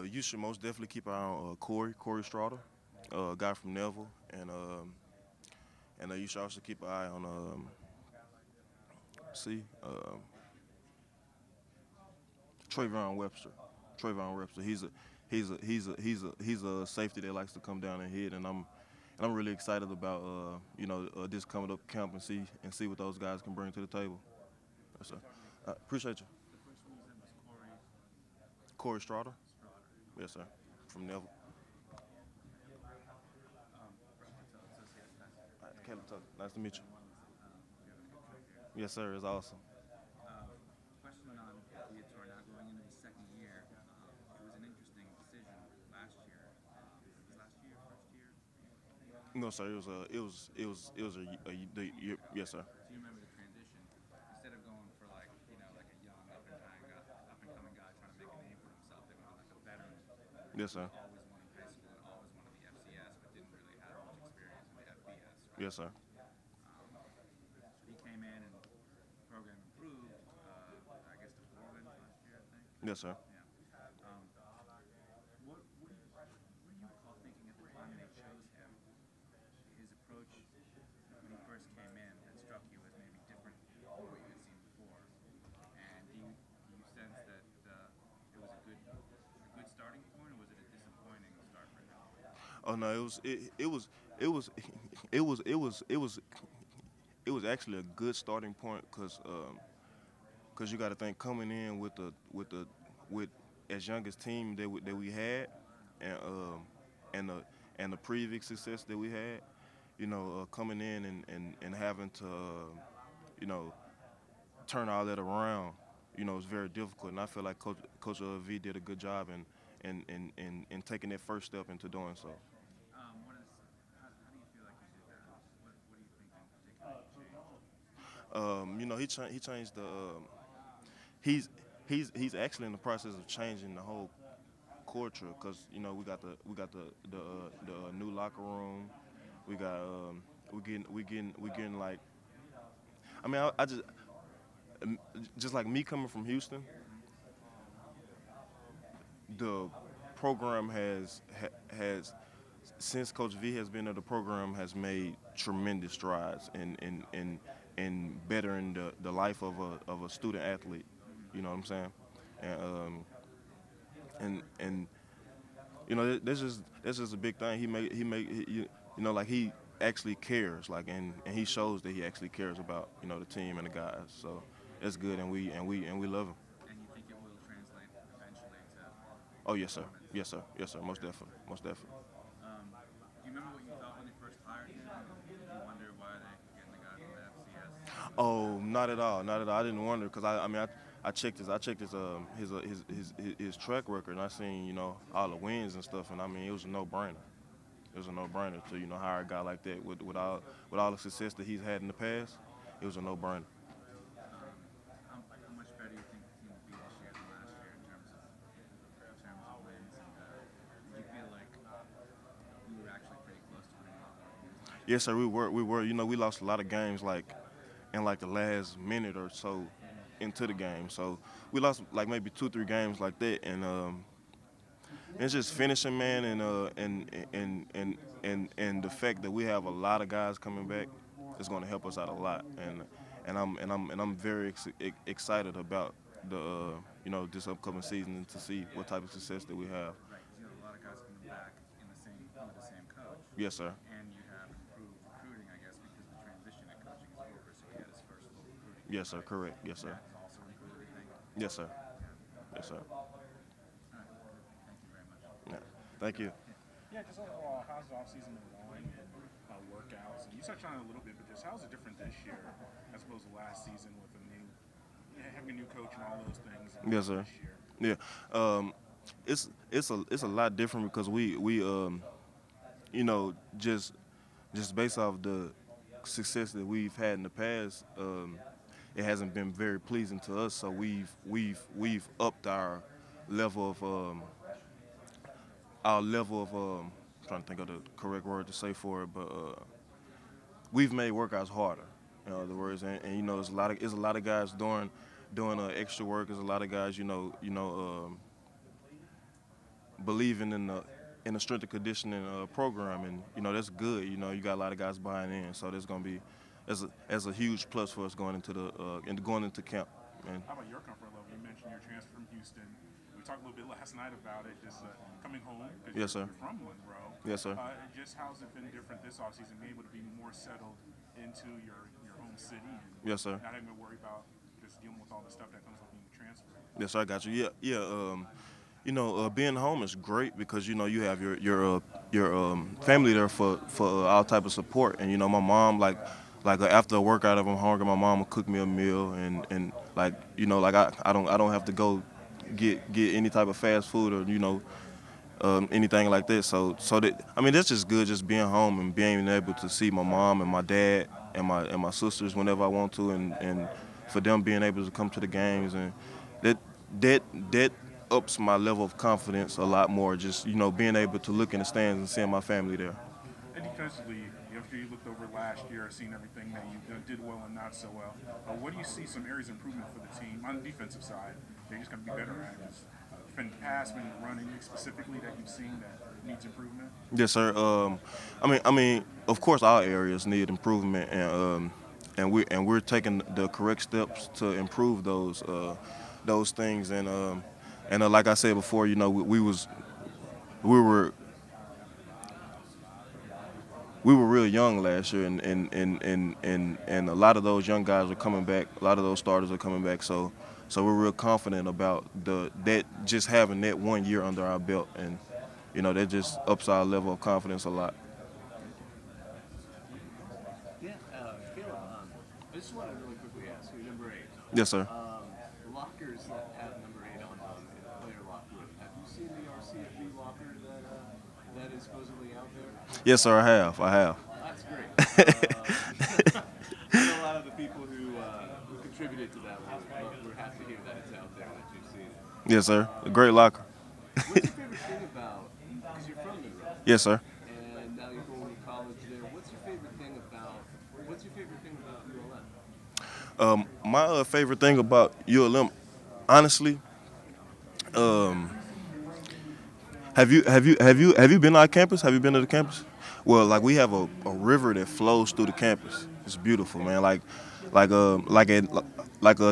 You should most definitely keep an eye on Corey Straughter, a guy from Neville, and you should also keep an eye on see Trayvon Webster. Trayvon Webster. He's a safety that likes to come down and hit, and I'm really excited about this coming up camp and see what those guys can bring to the table. Yes, sir. Appreciate you. The first one you said was Corey Straughter. Straughter. Yes, sir. From Neville. Associate Pastor. All right, Caleb Tucker. Nice to meet you. We have a picture here. Yes, sir. It's awesome. Question on Viator now going into his second year. It was an interesting decision last year. Was last year, first year? No, sir. The year. Yes, sir. So you remember the transition. Instead of going for like a young up and coming guy trying to make a name for himself, they went like a veteran. Yes, sir. Always won in high school and always won in the FCS, but didn't really have much experience in the FBS. Right? Yes, sir. So he came in and the program improved. I guess to 4 wins last year, I think. Yes, sir. Yeah. What do you recall thinking at the time they chose him? His approach when he first came in that struck you as maybe different from what you had seen before. And do you sense that it was a good starting point, or was it a disappointing start for him? Oh no, it was actually a good starting point because you got to think coming in with as young as team that we had and the previous success that we had, coming in and having to turn all that around, it's very difficult. And I feel like Coach V did a good job in taking that first step into doing so. How do you feel like you did that? What do you think in particular changed? He changed he's actually in the process of changing the whole culture because we got the new locker room. We got we getting like, I mean, I just like me coming from Houston, the program has since Coach V has been there, the program has made tremendous strides in bettering the life of a student athlete. You know what I'm saying? And that's just a big thing. Like he actually cares, like and he shows that he actually cares about the team and the guys. So that's good, and we love him. And you think it will translate eventually to? Oh yes, sir. Yes, sir. Yes, sir. Most definitely. Most definitely. Do you remember what you thought when they first hired him? Did you wonder why they getting the guy from the FCS? Oh, not at all. Not at all. I didn't wonder because I checked his track record, and I seen all the wins and stuff, and I mean it was a no-brainer. It was a no-brainer to hire a guy like that with all the success that he's had in the past. It was a no-brainer. How much better do you think the team will be this year than last year in terms of wins? And did you feel like we were actually pretty close to winning a lot more games last year? Yes, sir. We were. We lost a lot of games in the last minute or so into the game. So we lost like maybe 2-3 games like that, and it's just finishing, man, and the fact that we have a lot of guys coming back is going to help us out a lot, and I'm very excited about this upcoming season and to see what type of success that we have. Right, because you have a lot of guys coming back under the same coach. Yes, sir. And you have improved recruiting, I guess, because the transition at coaching is over, so he had his first full recruiting. Yes, sir. Correct. Yes, sir. That has also improved, I think. Yes, sir. Yes, sir. All right. Thank you very much. Yeah. Thank you. Yeah, just overall, how's the offseason been going? Workouts, and you touched on it a little bit, but just how's it different this year as opposed to last season with having a new coach and all those things? Yes, sir. This year? Yeah. It's a lot different because we just based off the success that we've had in the past, it hasn't been very pleasing to us. So we've upped our level of I'm trying to think of the correct word to say for it, but we've made workouts harder. In other words, and there's a lot of guys doing extra work. There's a lot of guys believing in the strength and conditioning program, and that's good. You got a lot of guys buying in, so there's gonna be as a huge plus for us going into the going into camp. And How about your comfort level? You mentioned your transfer from Houston. We talked a little bit last night about it, just coming home because yes, sir. you're from Monroe. Yes, sir. Just how's it been different this offseason, being able to be more settled into your home city and Yes, sir. not having to worry about just dealing with all the stuff that comes with being transferred? Yes, sir, I got you. Yeah, yeah. Being home is great because you have your family there for all type of support, and my mom after a workout if I'm hungry, my mom will cook me a meal, and I don't have to go get any type of fast food or anything like that. So that that's just good, just being home and being able to see my mom and my dad and my sisters whenever I want to, and for them being able to come to the games, and that that ups my level of confidence a lot more. Just being able to look in the stands and seeing my family there. And defensively, after you looked over last year, seeing everything that you did well and not so well, what do you see some areas of improvement for the team on the defensive side? They're just going to be better at it. Defending pass, maybe running specifically that you've seen that needs improvement. Yes, sir. Of course, all areas need improvement, and we're taking the correct steps to improve those things. And like I said before, we were real young last year, and a lot of those young guys are coming back. A lot of those starters are coming back. So we're real confident about that just having that 1 year under our belt, and that just ups our level of confidence a lot. Yeah, Caleb, I just want to really quickly ask you, number 8. Yes, sir. Lockers that have number 8 on them in the player locker room. Have you seen the RCFB locker that is supposedly out there? Yes, sir. I have. That's great. I know a lot of the people who contributed to that were happy to hear that it's out there that you've seen it. Yes, sir. A great locker. What's your favorite thing about, because you're from Monroe, Yes, sir. and now you're going to college there, what's your favorite thing about ULM? My favorite thing about ULM, honestly, have you been to our campus? Have you been to the campus? Well, like we have a river that flows through the campus. It's beautiful, man.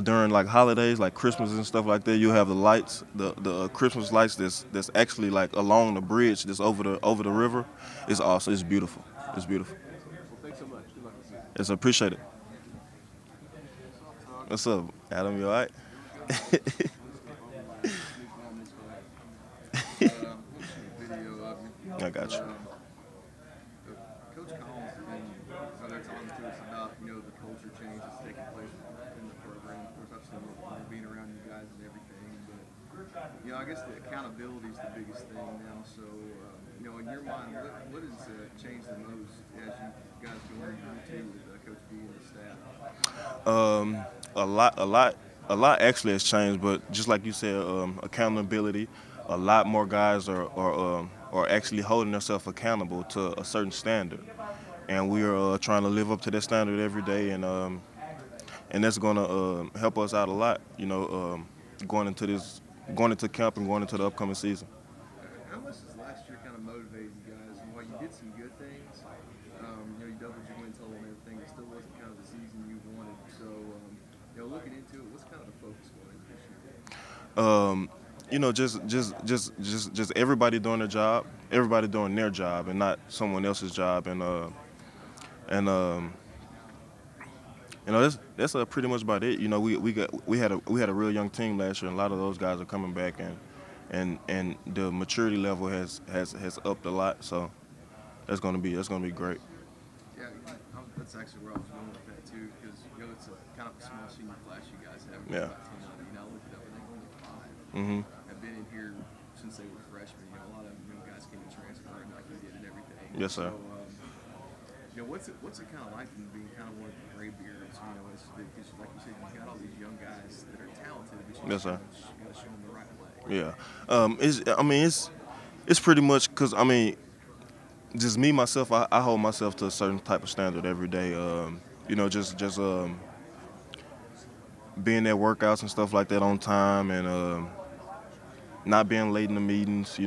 During like holidays, like Christmas and stuff like that, you have the lights, the Christmas lights that's actually like along the bridge that's over the river. It's awesome. It's beautiful. It's beautiful. Well, thanks so much. Good luck this season. Yes, I appreciate it. What's up, Adam? You all right? I got you. Coach Collins has been talking to us about the culture change that's taking place in the program. Of course, I've seen being around you guys and everything, but I guess the accountability is the biggest thing now. So in your mind, what has changed the most as you guys go into routine with Coach B and the staff? A lot actually has changed, but just like you said, accountability. A lot more guys are actually holding themselves accountable to a certain standard, and we are trying to live up to that standard every day, and that's going to help us out a lot. Going into camp and going into the upcoming season. How much has last year kind of motivated you guys? And while you did some good things, you doubled your win total and everything, it still wasn't kind of the season you wanted. So, looking into it, what's kind of the focus going into this year? Just everybody doing their job, everybody doing their job, and not someone else's job, that's pretty much about it. We had a real young team last year, and a lot of those guys are coming back, and the maturity level has upped a lot. So that's gonna be great. Yeah, that's actually where I was going with that too, because it's a kind of a small senior class you guys have. Yeah. Look it up, I think only 5 Mm-hmm. have been in here since they were freshmen. A lot of guys came in transferring like you did and everything. Yes, sir. So, what's it kind of like being kind of one of the graybeards? Because like you said, you got all these young guys that are talented, but you Yes, sir. got to show them the right way. Yeah. It's pretty much because just me myself. I hold myself to a certain type of standard every day. Just being at workouts and stuff like that on time, not being late in the meetings,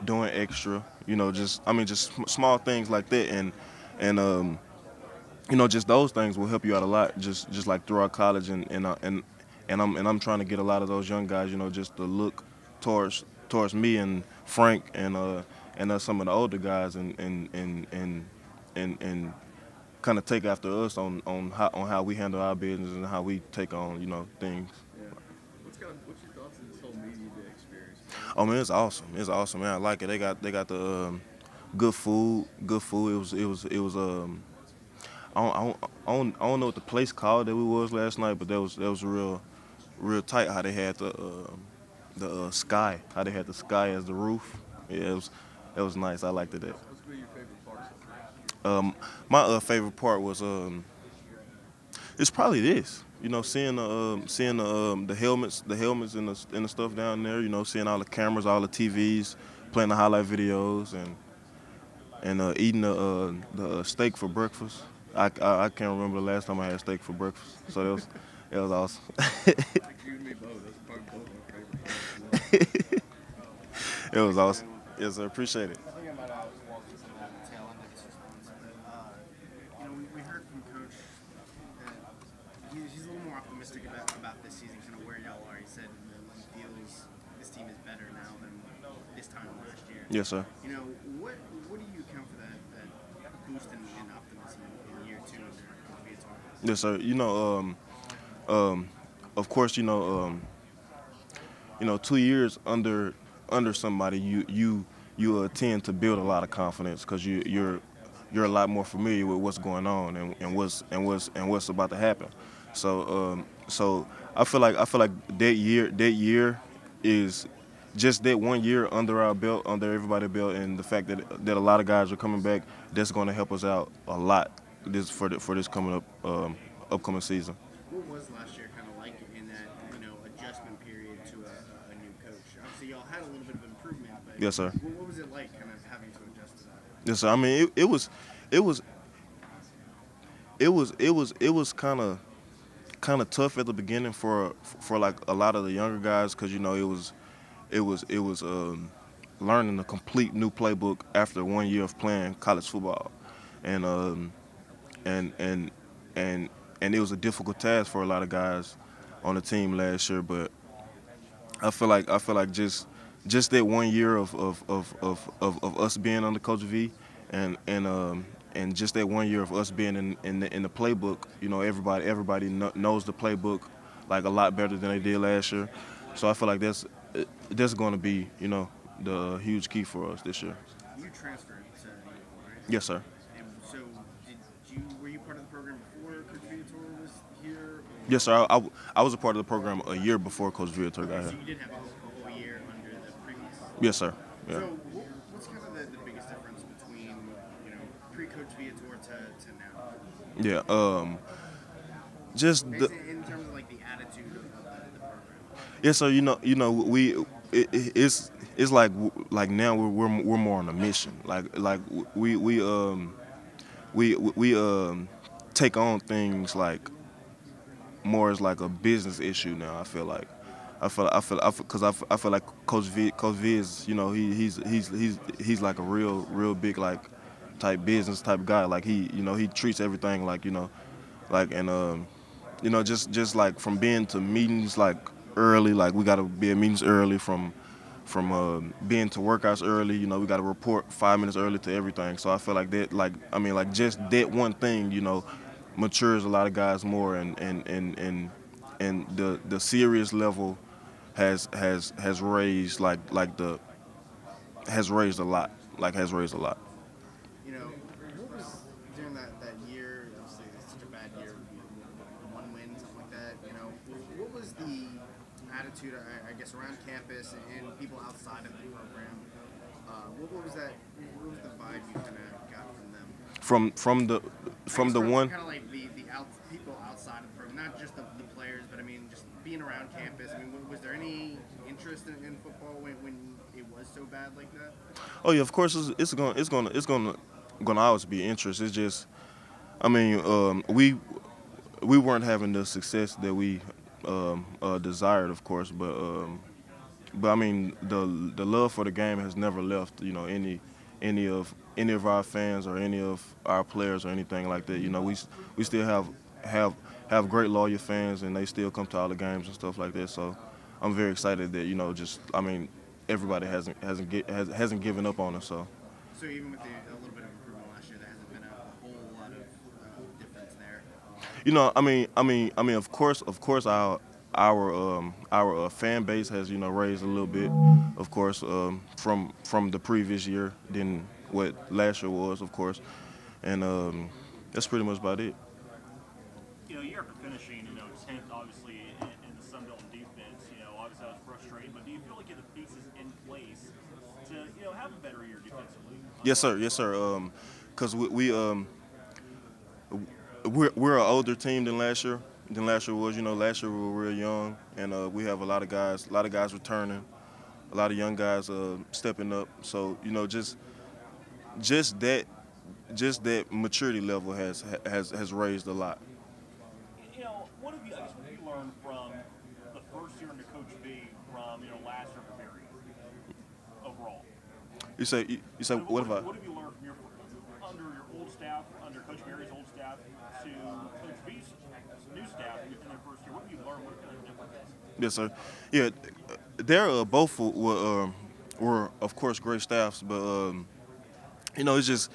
doing extra, just small things like that, and just those things will help you out a lot, just like throughout college, and I'm trying to get a lot of those young guys, just to look towards me and Frank and some of the older guys, and kind of take after us on how we handle our business and how we take on things. Yeah. What's your thoughts on this whole media day experience, man? Oh man, it's awesome. It's awesome, man. I like it. They got the good food. Good food. It was. I don't know what the place called that we was last night, but that was real tight. How they had the sky. How they had the sky as the roof. Yeah, it was nice. I liked it. What's been your favorite part so far? My favorite part was it's probably this. Seeing the helmets and the stuff down there. Seeing all the cameras, all the TVs, playing the highlight videos, and eating the steak for breakfast. I can't remember the last time I had steak for breakfast. So it was awesome. You and me both. That's probably both my favorite parts. It was awesome. Yes, sir. Appreciate it. I think I might have walked into some of the tail end of this response, but we heard from Coach that he's a little more optimistic about this season, kind of where y'all are. He said he feels this team is better now than this time last year. Yes, sir. What do you account for that boost in optimism in year two under Coach Viator? Yes, sir. Of course, 2 years under somebody, you tend to build a lot of confidence because you're a lot more familiar with what's going on and what's about to happen. So I feel like that year is just that 1 year under our belt, under everybody's belt, and the fact that a lot of guys are coming back, that's going to help us out a lot for this coming up upcoming season. What was last year kind of like in that adjustment period to a new coach? Obviously, y'all had a little bit of improvement, but Yes, sir. What was it like, kind of having to adjust to that? Yes, sir. I mean, it was kind of tough at the beginning for like a lot of the younger guys because it was learning a complete new playbook after 1 year of playing college football, and and it was a difficult task for a lot of guys on the team last year. But I feel like just that 1 year of us being under Coach V, and just that 1 year of us being in the playbook, everybody knows the playbook like a lot better than they did last year. So I feel like that's going to be the huge key for us this year. You transferred to ULM, right? Yes, sir. And so, were you part of the program before Coach Viator was here? Or? Yes, sir. I was a part of the program a year before Coach Viator got So here. you did have a whole year under the previous. Yes, sir. Yeah. So what's kind of the biggest difference between pre-Coach Viator to now? Yeah. Just the. In terms of like the attitude of the program. Yeah. So it's like now we're more on a mission. Like we take on things like more as like a business issue now. I feel like Coach V is he's like a real big like type business type guy. Like he treats everything like just like from being to meetings like early, like we gotta be at meetings early, from being to workouts early, we gotta report 5 minutes early to everything. So I feel like that, like just that one thing, matures a lot of guys more, and the serious level has raised has raised a lot. What was during that year? Obviously, it's such a bad year. One win, something like that. What was the attitude, I guess, around campus and people outside of the program? What was that? What was the vibe you kind of got from them? From the one. Kind of like the people outside of the program, not just the players, but I mean, just being around campus. I mean, was there any interest in football when it was so bad like that? Oh yeah, of course it's gonna always be interest. It's just, I mean, we weren't having the success that we desired, of course, but but I mean the love for the game has never left. You know, any of our fans or any of our players or anything like that. You know, we still have have great loyal fans, and they still come to all the games and stuff like that. So I'm very excited that, you know, just I mean everybody hasn't given up on us. So. So even with a little bit of improvement last year, there hasn't been a whole lot of difference there. You know, I mean, of course, our fan base has, you know, raised a little bit, of course, from the previous year than what last year was, of course, and that's pretty much about it. You know, you're finishing, 10th, obviously, in the Sun Belt defense. Obviously that was frustrating, but do you feel like you have the pieces in place to, have a better year defensively? Yes, sir. Yes, sir. Because we're an older team than last year. Than last year was. You know, last year we were real young, and we have a lot of guys returning, a lot of young guys stepping up. So, you know, just that maturity level has raised a lot. What have you learned from the first year under Coach B from, last year for Barry overall? You say what have I? What have you learned from under your old staff, under Coach Barry's old staff, to Coach B's new staff in their first year? What have you learned? What kind of differences? Yes, sir. Yeah, they're both were of course great staffs, but you know, it's just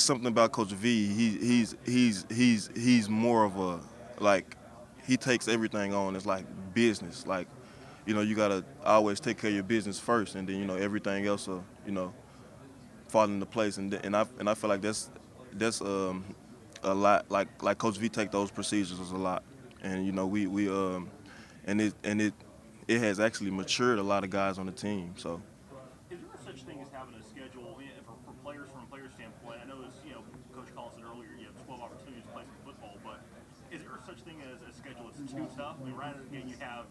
something about Coach V. He's more of a, like, he takes everything on. It's like business. Like, you know, you gotta always take care of your business first, and then, you know, everything else will, you know, fall into place. And I feel like that's a lot. Like Coach V take those procedures a lot, and, you know, it has actually matured a lot of guys on the team. So. Is there such thing as having a schedule for players from a player standpoint? I know, as Coach Collins said earlier, you have 12 opportunities to play some football, but is there such thing as a schedule that's too tough? I mean, right at the beginning you have,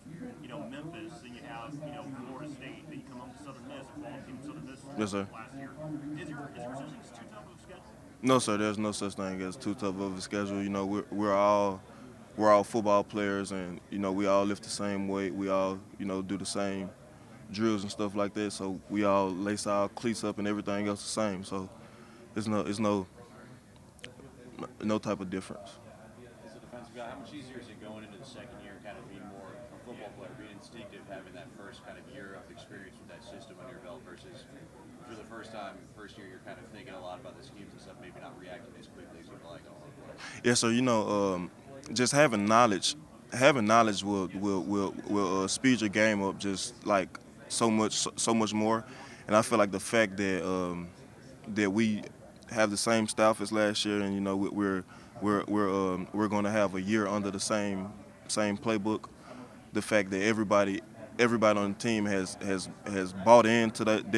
Memphis, and you have, Florida State, then you come up to Southern Miss, a quality team Southern Miss Yes, sir. last year. Is there such thing as too tough of a schedule? No, sir. There's no such thing as too tough of a schedule. You know, we're all football players, and, you know, we all lift the same weight. We all, you know, do the same drills and stuff like that. So we all lace our cleats up and everything else the same. So it's no type of difference. As a defensive guy, how much easier is it going into the second year, kind of being more a football player, being instinctive, having that first kind of year of experience with that system under your belt versus for the first year, you're kind of thinking a lot about the schemes and stuff, maybe not reacting as quickly as you'd like on the play? Yeah, so, you know, just having knowledge will speed your game up just like so much more. And I feel like the fact that that we have the same staff as last year, and, you know, we're going to have a year under the same playbook. The fact that everybody on the team has bought into that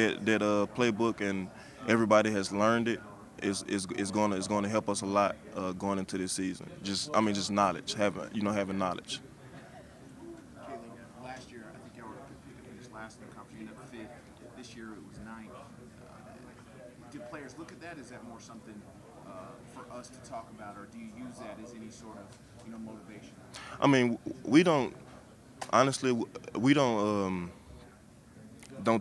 playbook, and everybody has learned it, is going to help us a lot going into this season. Just knowledge, having knowledge. Caleb, last year, I think y'all finished last in the conference. You ended up fifth. This year it was ninth. Did players look at that? Is that more something for us to talk about, or do you use that as any sort of, motivation? I mean, we don't. Honestly, we don't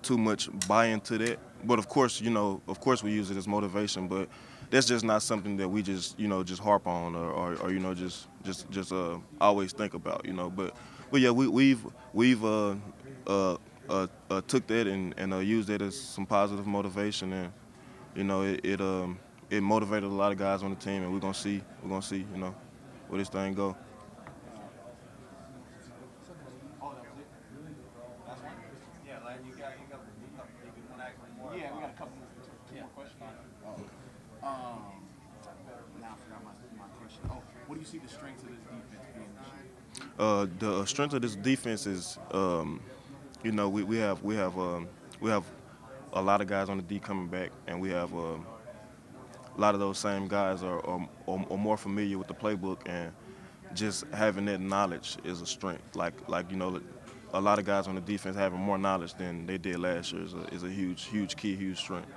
too much buy into that. But of course, we use it as motivation. But that's just not something that we just harp on or just always think about. But yeah, we've took that and used that as some positive motivation, and, it motivated a lot of guys on the team, and we're gonna see where this thing go. Yeah, we got a couple more questions. Now I forgot my question. Oh, what do you see the strengths of this defense being this year? The strength of this defense is, we have a lot of guys on the D coming back, and we have a lot of those same guys are more familiar with the playbook, and just having that knowledge is a strength. Like a lot of guys on the defense having more knowledge than they did last year is a huge key, huge strength.